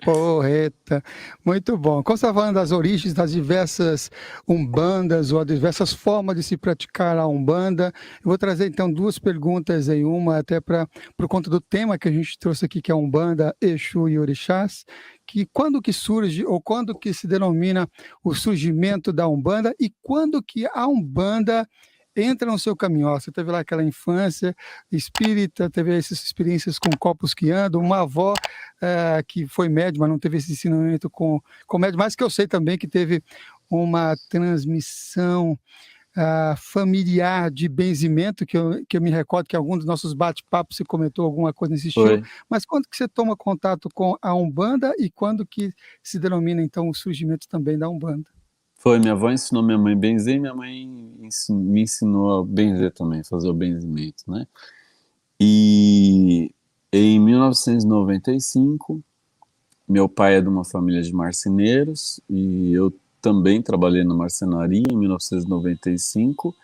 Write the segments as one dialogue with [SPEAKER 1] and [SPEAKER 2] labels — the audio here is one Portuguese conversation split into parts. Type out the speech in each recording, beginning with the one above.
[SPEAKER 1] Porreta, muito bom. Como você estava falando das origens das diversas umbandas ou as diversas formas de se praticar a umbanda, eu vou trazer então duas perguntas em uma, até para por conta do tema que a gente trouxe aqui, que é a umbanda, Exu e Orixás, que quando que surge ou quando que se denomina o surgimento da umbanda e quando que a umbanda entra no seu caminho. Ó, você teve lá aquela infância espírita, teve essas experiências com copos que andam, uma avó que foi médium, mas não teve esse ensinamento com médium, mas que eu sei também que teve uma transmissão familiar de benzimento, que eu me recordo que em algum dos nossos bate-papos você comentou alguma coisa nesse estilo,
[SPEAKER 2] Foi.
[SPEAKER 1] mas quando que você toma contato com a Umbanda e quando que se denomina, então, o surgimento também da Umbanda?
[SPEAKER 2] Foi, minha avó ensinou minha mãe a benzer e minha mãe me ensinou a benzer também, fazer o benzimento, né? E em 1995, meu pai é de uma família de marceneiros e eu também trabalhei na marcenaria em 1995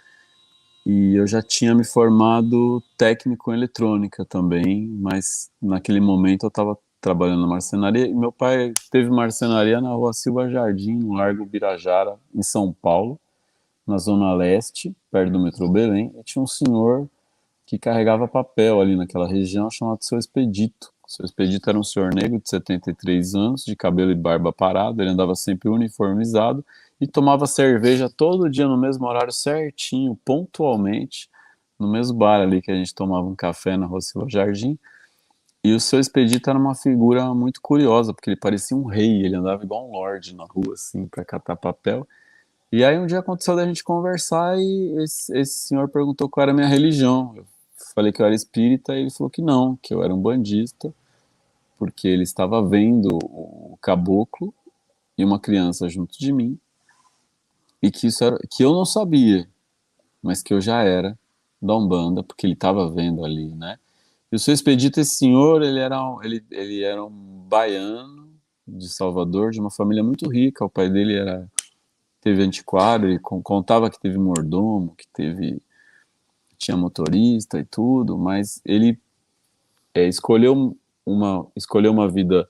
[SPEAKER 2] e eu já tinha me formado técnico em eletrônica também, mas naquele momento eu estava trabalhando na marcenaria e meu pai teve marcenaria na rua Silva Jardim, no Largo Birajara, em São Paulo, na Zona Leste, perto do metrô Belém, e tinha um senhor que carregava papel ali naquela região chamado Seu Expedito. O Seu Expedito era um senhor negro de 73 anos, de cabelo e barba parado, ele andava sempre uniformizado e tomava cerveja todo dia no mesmo horário certinho, pontualmente, no mesmo bar ali que a gente tomava um café na Rua Silva Jardim. E o Seu Expedito era uma figura muito curiosa, porque ele parecia um rei, ele andava igual um lorde na rua, assim, para catar papel. E aí um dia aconteceu da gente conversar e esse senhor perguntou qual era a minha religião. Eu falei que eu era espírita e ele falou que não, que eu era um bandista, porque ele estava vendo o caboclo e uma criança junto de mim e que isso era, que eu não sabia, mas que eu já era da Umbanda, porque ele estava vendo ali, né? E o Seu Expedito, esse senhor, ele era um baiano de Salvador, de uma família muito rica. O pai dele teve antiquário, ele contava que teve mordomo, tinha motorista e tudo, mas ele escolheu uma vida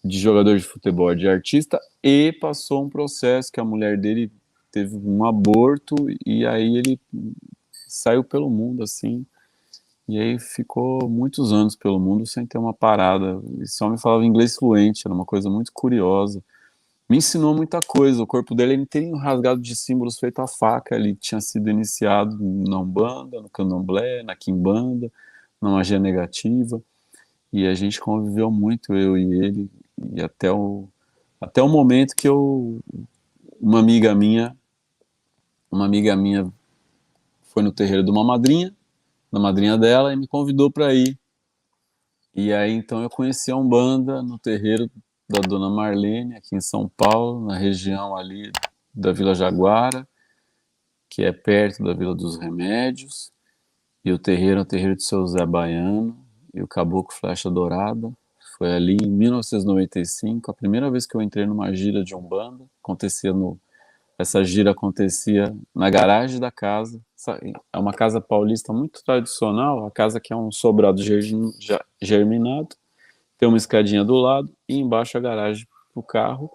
[SPEAKER 2] de jogador de futebol, de artista, e passou um processo que a mulher dele teve um aborto, e aí ele saiu pelo mundo, assim, e aí ficou muitos anos pelo mundo sem ter uma parada, e só me falava inglês fluente, era uma coisa muito curiosa. Me ensinou muita coisa, o corpo dele é inteirinho rasgado de símbolos feito à faca, ele tinha sido iniciado na Umbanda, no Candomblé, na Quimbanda, na magia negativa, e a gente conviveu muito, eu e ele, e até o momento que uma amiga minha, uma amiga minha foi no terreiro de uma madrinha, da madrinha dela, e me convidou para ir. E aí então eu conheci a Umbanda no terreiro da Dona Marlene, aqui em São Paulo, na região ali da Vila Jaguara, que é perto da Vila dos Remédios, e o terreiro é o terreiro de Seu Zé Baiano, e o Caboclo Flecha Dourada. Foi ali em 1995, a primeira vez que eu entrei numa gira de Umbanda. Essa gira acontecia na garagem da casa. É uma casa paulista muito tradicional, a casa que é um sobrado germinado, tem uma escadinha do lado e embaixo a garagem para o carro.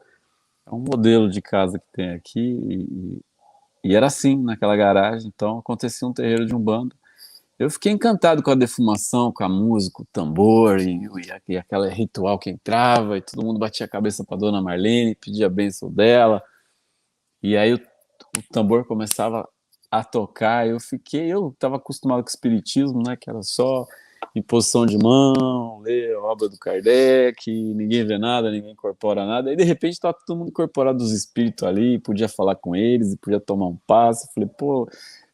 [SPEAKER 2] É um modelo de casa que tem aqui e era assim naquela garagem. Então acontecia um terreiro de Umbanda. Eu fiquei encantado com a defumação, com a música, o tambor e aquele ritual que entrava e todo mundo batia a cabeça para Dona Marlene, pedia a bênção dela. E aí o tambor começava a tocar. Eu estava acostumado com o espiritismo, né, que era só imposição de mão, ler a obra do Kardec, ninguém vê nada, ninguém incorpora nada. E de repente estava todo mundo incorporado dos espíritos ali, podia falar com eles, podia tomar um passo. Eu falei, pô,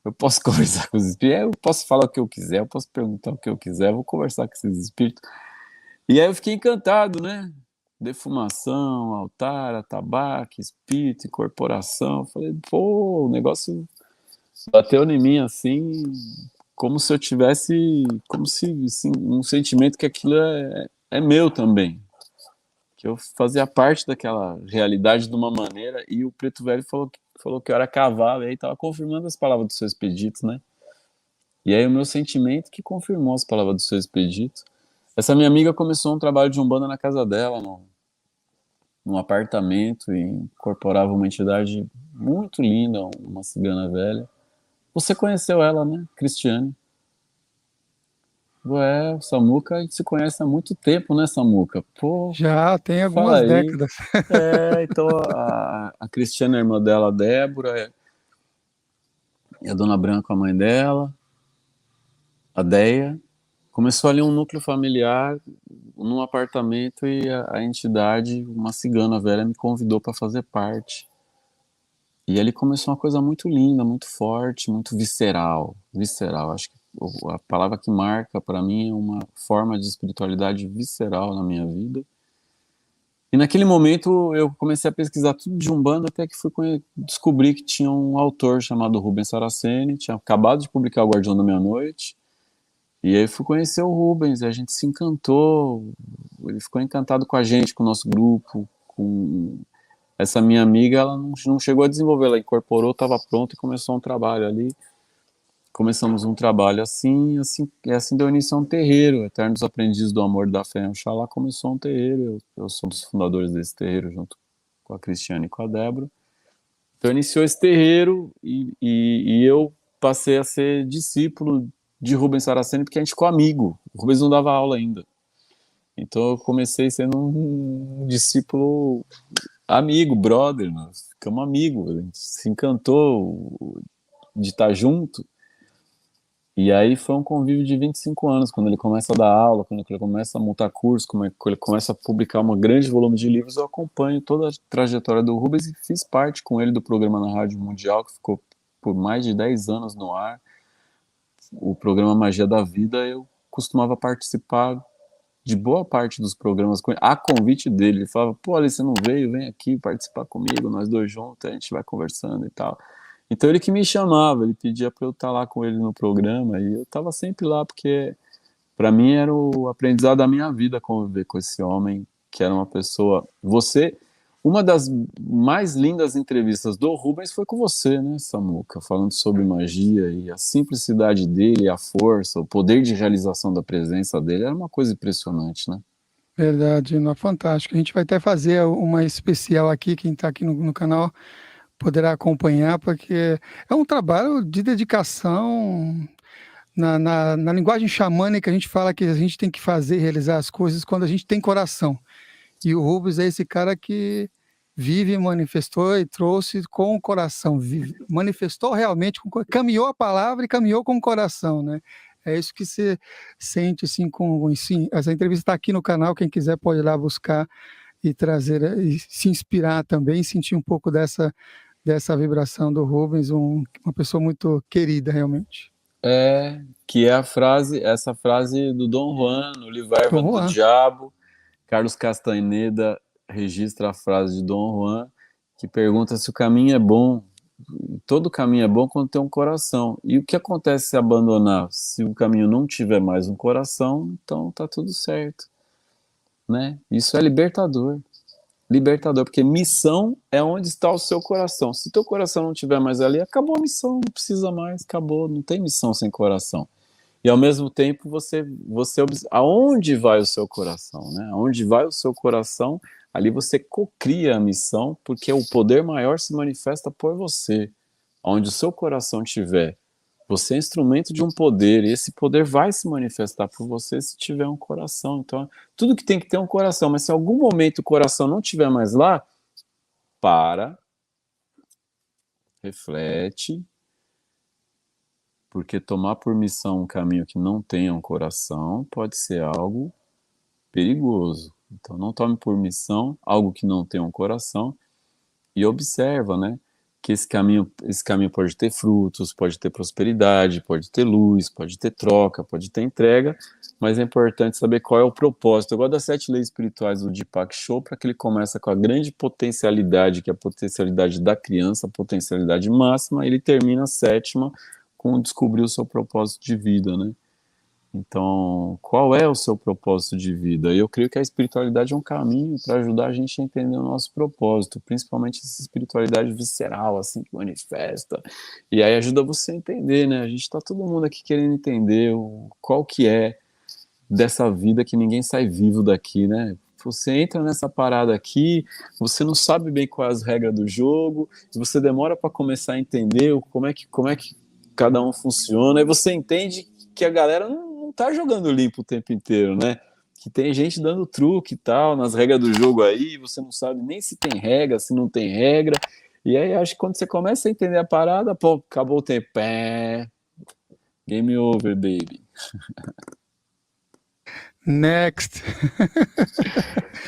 [SPEAKER 2] eu posso conversar com os espíritos, eu posso falar o que eu quiser, eu posso perguntar o que eu quiser, eu vou conversar com esses espíritos. E aí eu fiquei encantado, né? Defumação, altar, atabaque, espírito, incorporação. Eu falei, pô, o negócio bateu em mim assim, como se eu tivesse, como se assim, um sentimento que aquilo é meu também, que eu fazia parte daquela realidade de uma maneira. E o Preto Velho falou que eu era cavalo, e aí estava confirmando as palavras do Seu Expedito, né? E aí o meu sentimento que confirmou as palavras do Seu Expedito. Essa minha amiga começou um trabalho de Umbanda na casa dela, num apartamento e incorporava uma entidade muito linda, uma cigana velha. Você conheceu ela, né, Cristiane? Ué, o Samuca, a gente se conhece há muito tempo, né, Samuca? Pô,
[SPEAKER 1] Já tem
[SPEAKER 2] fala
[SPEAKER 1] algumas
[SPEAKER 2] aí.
[SPEAKER 1] décadas.
[SPEAKER 2] Então a Cristiane, a irmã dela, a Débora, e a Dona Branca, a mãe dela, a Deia. Começou ali um núcleo familiar num apartamento e a entidade, uma cigana velha, me convidou para fazer parte. E ali começou uma coisa muito linda, muito forte, muito visceral. Visceral, acho que a palavra que marca para mim é uma forma de espiritualidade visceral na minha vida. E naquele momento eu comecei a pesquisar tudo de Umbanda até que descobrir que tinha um autor chamado Rubens Saraceni, tinha acabado de publicar O Guardião da Meia-Noite. E aí fui conhecer o Rubens, e a gente se encantou, ele ficou encantado com a gente, com o nosso grupo, com essa minha amiga, ela não chegou a desenvolver, ela incorporou, estava pronto e começou um trabalho ali. Começamos um trabalho e assim deu início a um terreiro, Eternos Aprendizes do Amor da Fé em Oxalá começou um terreiro, eu sou um dos fundadores desse terreiro, junto com a Cristiane e com a Débora. Então iniciou esse terreiro e eu passei a ser discípulo de Rubens Saraceni porque a gente ficou amigo, o Rubens não dava aula ainda. Então eu comecei sendo um discípulo amigo, brother, nós ficamos amigos, a gente se encantou de estar junto. E aí foi um convívio de 25 anos, quando ele começa a dar aula, quando ele começa a montar curso, quando ele começa a publicar um grande volume de livros, eu acompanho toda a trajetória do Rubens e fiz parte com ele do programa na Rádio Mundial, que ficou por mais de 10 anos no ar. O programa Magia da Vida, eu costumava participar de boa parte dos programas a convite dele. Ele falava, pô, Ali, você não veio? Vem aqui participar comigo, nós dois juntos, a gente vai conversando e tal. Então ele que me chamava, ele pedia para eu estar lá com ele no programa e eu estava sempre lá porque para mim era o aprendizado da minha vida conviver com esse homem que era uma pessoa. Uma das mais lindas entrevistas do Rubens foi com você, né, Samuca? Falando sobre magia e a simplicidade dele, a força, o poder de realização da presença dele era uma coisa impressionante, né?
[SPEAKER 1] Verdade, não, fantástico. A gente vai até fazer uma especial aqui, quem está aqui no canal poderá acompanhar, porque é um trabalho de dedicação. Na linguagem xamânica, a gente fala que a gente tem que fazer, realizar as coisas quando a gente tem coração. E o Rubens é esse cara que vive, manifestou e trouxe com o coração, manifestou realmente, caminhou a palavra e caminhou com o coração, né? É isso que você sente, assim, sim, essa entrevista está aqui no canal, quem quiser pode ir lá buscar e trazer, e se inspirar também, sentir um pouco dessa vibração do Rubens, uma pessoa muito querida, realmente.
[SPEAKER 2] Que é essa frase do Dom Juan, no livro Erva
[SPEAKER 1] Dom
[SPEAKER 2] do
[SPEAKER 1] Juan.
[SPEAKER 2] Diabo. Carlos Castaneda registra a frase de Dom Juan, que pergunta se o caminho é bom. Todo caminho é bom quando tem um coração. E o que acontece se abandonar? Se o caminho não tiver mais um coração, então tá tudo certo, né? Isso é libertador. Libertador, porque missão é onde está o seu coração. Se teu coração não tiver mais ali, acabou a missão, não precisa mais, acabou, não tem missão sem coração. E ao mesmo tempo você aonde vai o seu coração, né? Aonde vai o seu coração, ali você cocria a missão, porque o poder maior se manifesta por você. Onde o seu coração estiver, você é instrumento de um poder, e esse poder vai se manifestar por você se tiver um coração. Então, tudo que tem que ter um coração, mas se em algum momento o coração não estiver mais lá, para, reflete, porque tomar por missão um caminho que não tenha um coração pode ser algo perigoso. Então não tome por missão algo que não tenha um coração e observa, né, que esse caminho pode ter frutos, pode ter prosperidade, pode ter luz, pode ter troca, pode ter entrega, mas é importante saber qual é o propósito. Eu gosto das 7 leis espirituais do Deepak Chopra, que ele começa com a grande potencialidade, que é a potencialidade da criança, a potencialidade máxima, e ele termina a sétima com descobrir o seu propósito de vida, né? Então, qual é o seu propósito de vida? Eu creio que a espiritualidade é um caminho para ajudar a gente a entender o nosso propósito, principalmente essa espiritualidade visceral, assim, que manifesta. E aí ajuda você a entender, né? A gente está todo mundo aqui querendo entender qual que é dessa vida que ninguém sai vivo daqui, né? você entra nessa parada aqui, você não sabe bem quais as regras do jogo, e você demora para começar a entender como é que cada um funciona, aí você entende que a galera não tá jogando limpo o tempo inteiro, né? Que tem gente dando truque e tal nas regras do jogo aí, você não sabe nem se tem regra, se não tem regra. E aí acho que quando você começa a entender a parada, pô, acabou o tempo. Pé, game over, baby.
[SPEAKER 1] Next.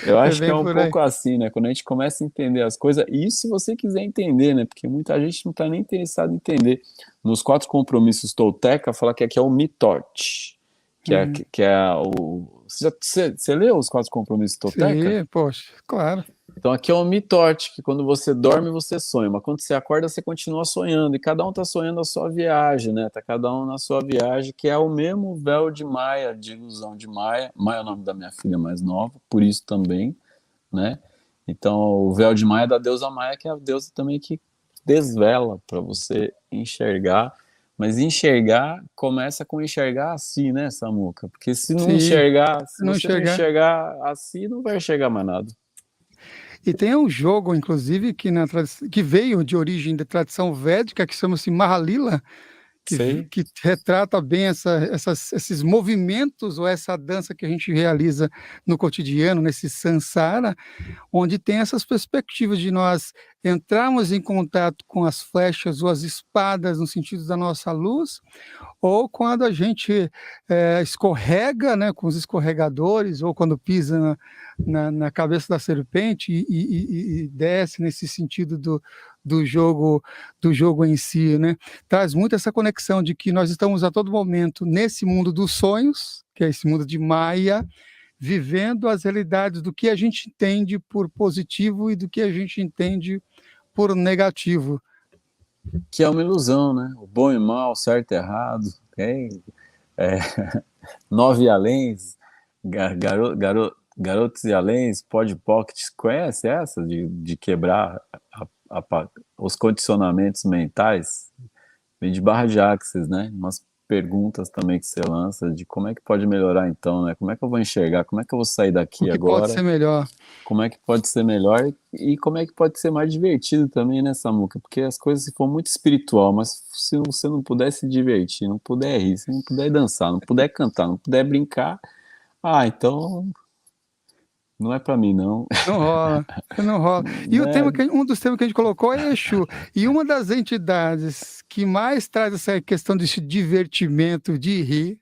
[SPEAKER 2] Eu
[SPEAKER 1] É
[SPEAKER 2] acho que é
[SPEAKER 1] bem
[SPEAKER 2] um
[SPEAKER 1] por aí.
[SPEAKER 2] pouco assim, né? Quando a gente começa a entender as coisas, e isso se você quiser entender, né? Porque muita gente não está nem interessada em entender. Nos 4 compromissos Tolteca, fala que aqui é o mitote,
[SPEAKER 1] Uhum.
[SPEAKER 2] que é o. Você leu os 4 compromissos Tolteca?
[SPEAKER 1] Sim, poxa, claro.
[SPEAKER 2] Então aqui é o mitote, que quando você dorme você sonha, mas quando você acorda você continua sonhando, e cada um tá sonhando a sua viagem, né? Tá cada um na sua viagem, que é o mesmo véu de Maia, de ilusão de Maia. Maia é o nome da minha filha mais nova, por isso também, né? Então o véu de Maia é da deusa Maia, que é a deusa também que desvela para você enxergar, mas enxergar começa com enxergar assim, né, Samuca? Porque se não
[SPEAKER 1] Sim,
[SPEAKER 2] enxergar, se
[SPEAKER 1] não
[SPEAKER 2] você não
[SPEAKER 1] enxergar.
[SPEAKER 2] enxergar assim, não vai enxergar mais nada.
[SPEAKER 1] E tem um jogo, inclusive, que veio de origem da tradição védica, que chama-se Mahalila,
[SPEAKER 2] Sei.
[SPEAKER 1] que retrata bem esses movimentos ou essa dança que a gente realiza no cotidiano, nesse samsara, onde tem essas perspectivas de nós entrarmos em contato com as flechas ou as espadas no sentido da nossa luz, ou quando a gente escorrega, né, com os escorregadores, ou quando pisa na cabeça da serpente e desce nesse sentido do jogo do jogo em si, né? Traz muito essa conexão de que nós estamos a todo momento nesse mundo dos sonhos, que é esse mundo de Maia, vivendo as realidades do que a gente entende por positivo e do que a gente entende por negativo.
[SPEAKER 2] Que é uma ilusão, né? O bom e mal, certo e errado, okay? É, nove aléns, garotos e aléns, pod pockets, conhece essa de quebrar os condicionamentos mentais? Vem de Barra de Axis, né? Umas perguntas também que você lança de como é que pode melhorar então, né? Como é que eu vou enxergar? Como é que eu vou sair
[SPEAKER 1] O
[SPEAKER 2] daqui
[SPEAKER 1] que pode
[SPEAKER 2] agora?
[SPEAKER 1] ser melhor?
[SPEAKER 2] Como é que pode ser melhor e como é que pode ser mais divertido também, né, Samuca? Porque as coisas se for muito espiritual, mas se você não puder se divertir, não puder rir, se não puder dançar, não puder cantar, não puder brincar, então não é pra mim, não.
[SPEAKER 1] Não rola, não rola. E
[SPEAKER 2] Né?
[SPEAKER 1] um dos temas que a gente colocou é Exu. E uma das entidades que mais traz essa questão desse divertimento de rir,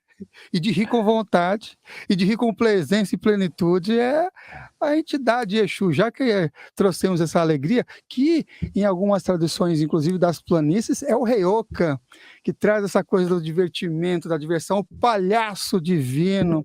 [SPEAKER 1] e de rir com vontade, e de rir com presença e plenitude, é a entidade Exu. Já que trouxemos essa alegria, que em algumas tradições, inclusive das planícies, é o Reioca, que traz essa coisa do divertimento, da diversão, o palhaço divino.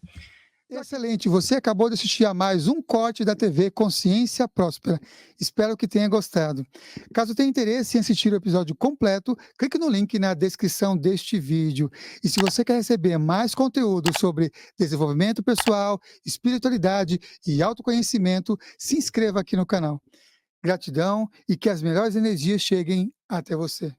[SPEAKER 1] Excelente, você acabou de assistir a mais um corte da TV Consciência Próspera. Espero que tenha gostado. Caso tenha interesse em assistir o episódio completo, clique no link na descrição deste vídeo. E se você quer receber mais conteúdo sobre desenvolvimento pessoal, espiritualidade e autoconhecimento, se inscreva aqui no canal. Gratidão e que as melhores energias cheguem até você.